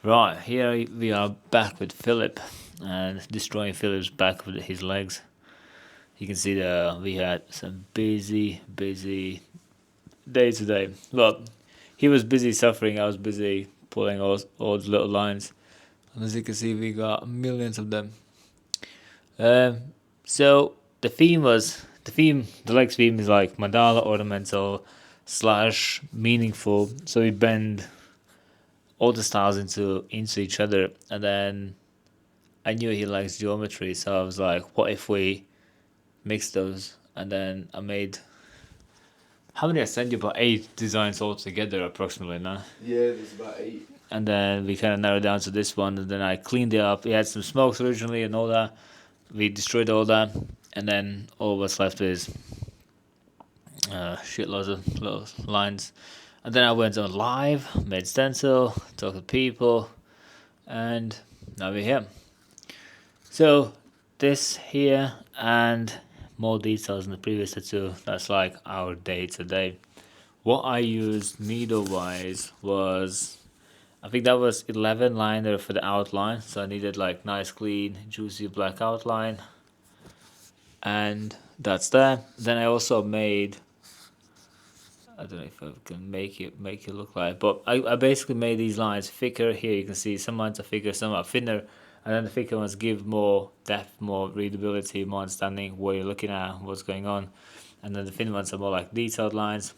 Right, here we are back with Philip and destroying Philip's back with his legs. You can see that we had some busy day today. Well, he was busy suffering, I was busy pulling all the little lines. And as you can see, we got millions of them. So the legs theme is like mandala ornamental slash meaningful. So we bend all the styles into each other, and then I knew he likes geometry, so I was like, what if we mix those? And then I made, how many I sent you? About 8 designs altogether, approximately now. Yeah, there's about 8. And then we kind of narrowed down to this one, and then I cleaned it up. We had some smokes originally and all that. We destroyed all that, and then all what's left is shitloads of little lines. And then I went on live, made stencil, talked to people, and now we're here. So this here and more details in the previous tattoo. That's like our day to day. What I used needle wise was, I think that was 11 liner for the outline. So I needed like nice clean juicy black outline, and that's there. Then I also made, I don't know if I can make it look like, but I basically made these lines thicker. Here you can see some lines are thicker, some are thinner, and then the thicker ones give more depth, more readability, more understanding what you're looking at, what's going on, and then the thin ones are more like detailed lines.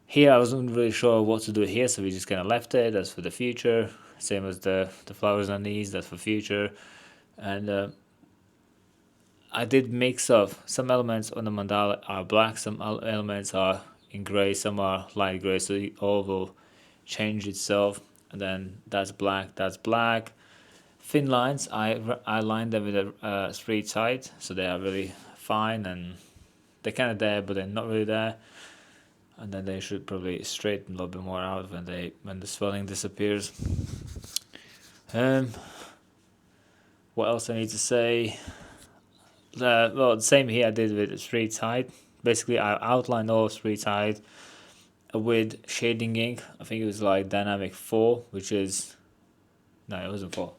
Here I wasn't really sure what to do here, so we just kind of left it. That's for the future. Same as the flowers on these. That's for future, and I did mix of some elements on the mandala are black, some elements are in grey, some are light grey, so it all will change itself. And then that's black, that's black. Thin lines, I lined them with a straight side, so they are really fine and they're kind of there, but they're not really there. And then they should probably straighten a little bit more out when the swelling disappears. What else I need to say? Well, the same here I did with straight side. Basically, I outlined all straight side with shading ink. I think it was like Dynamic 4, which is, no, it wasn't 4.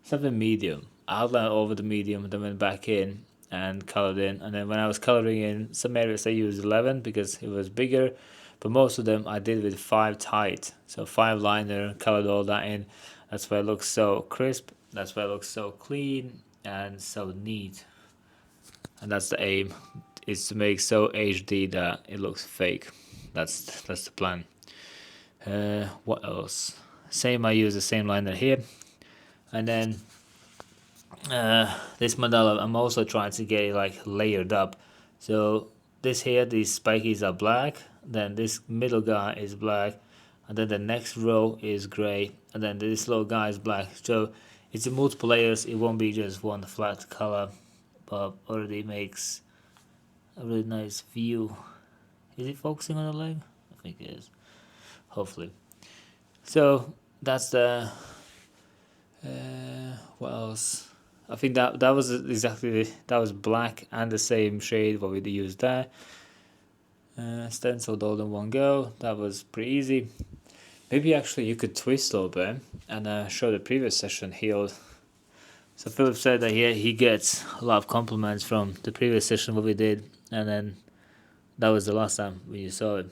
Something medium. I outlined over the medium, then went back in and colored in. And then when I was coloring in, some areas I used 11 because it was bigger, but most of them I did with 5 tight. So 5 liner, colored all that in. That's why it looks so crisp. That's why it looks so clean and so neat. And that's the aim, is to make so HD that it looks fake. That's the plan. What else? Same, I use the same liner here, and then this mandala I'm also trying to get it like layered up. So this here, these spikies are black, then this middle guy is black, and then the next row is gray, and then this little guy is black. So it's in multiple layers. It won't be just one flat color, but already makes a really nice view. Is it focusing on the leg? I think it is. Hopefully. So that's the. What else? I think that was exactly, that was black and the same shade what we used there. Stenciled all in one go. That was pretty easy. Maybe actually you could twist a little bit and show the previous session healed. So Philip said that he gets a lot of compliments from the previous session what we did, and then that was the last time when you saw it.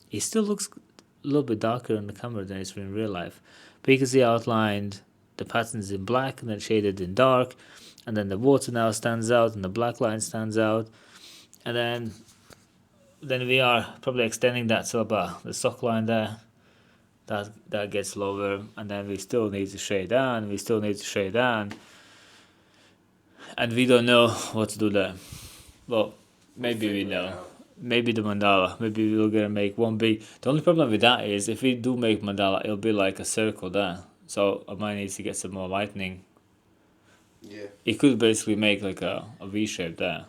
He still looks a little bit darker on the camera than it's in real life, but you can see outlined the patterns in black and then shaded in dark, and then the water now stands out and the black line stands out, and then we are probably extending that to about the sock line there. That gets lower, and then we still need to shade down. We still need to shade down. And we don't know what to do there. Well, maybe we know. Maybe the mandala. Maybe we're gonna make one big. The only problem with that is if we do make mandala, it'll be like a circle there. So I might need to get some more lightning. Yeah. It could basically make like a V shape there.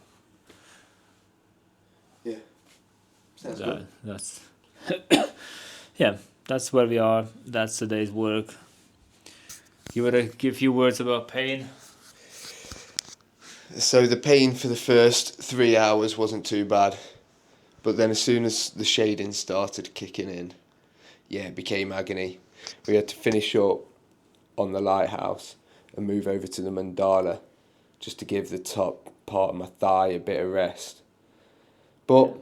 Yeah. Sounds good. That's yeah. That's where we are. That's today's work. You wanna give a few words about pain? So the pain for the first 3 hours wasn't too bad, but then as soon as the shading started kicking in, yeah, it became agony. We had to finish up on the lighthouse and move over to the mandala just to give the top part of my thigh a bit of rest. But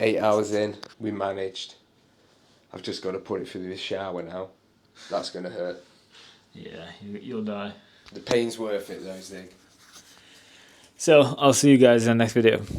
8 hours in, we managed. I've just got to put it through the shower now. That's going to hurt. Yeah, you'll die. The pain's worth it though, Zig. So I'll see you guys in the next video.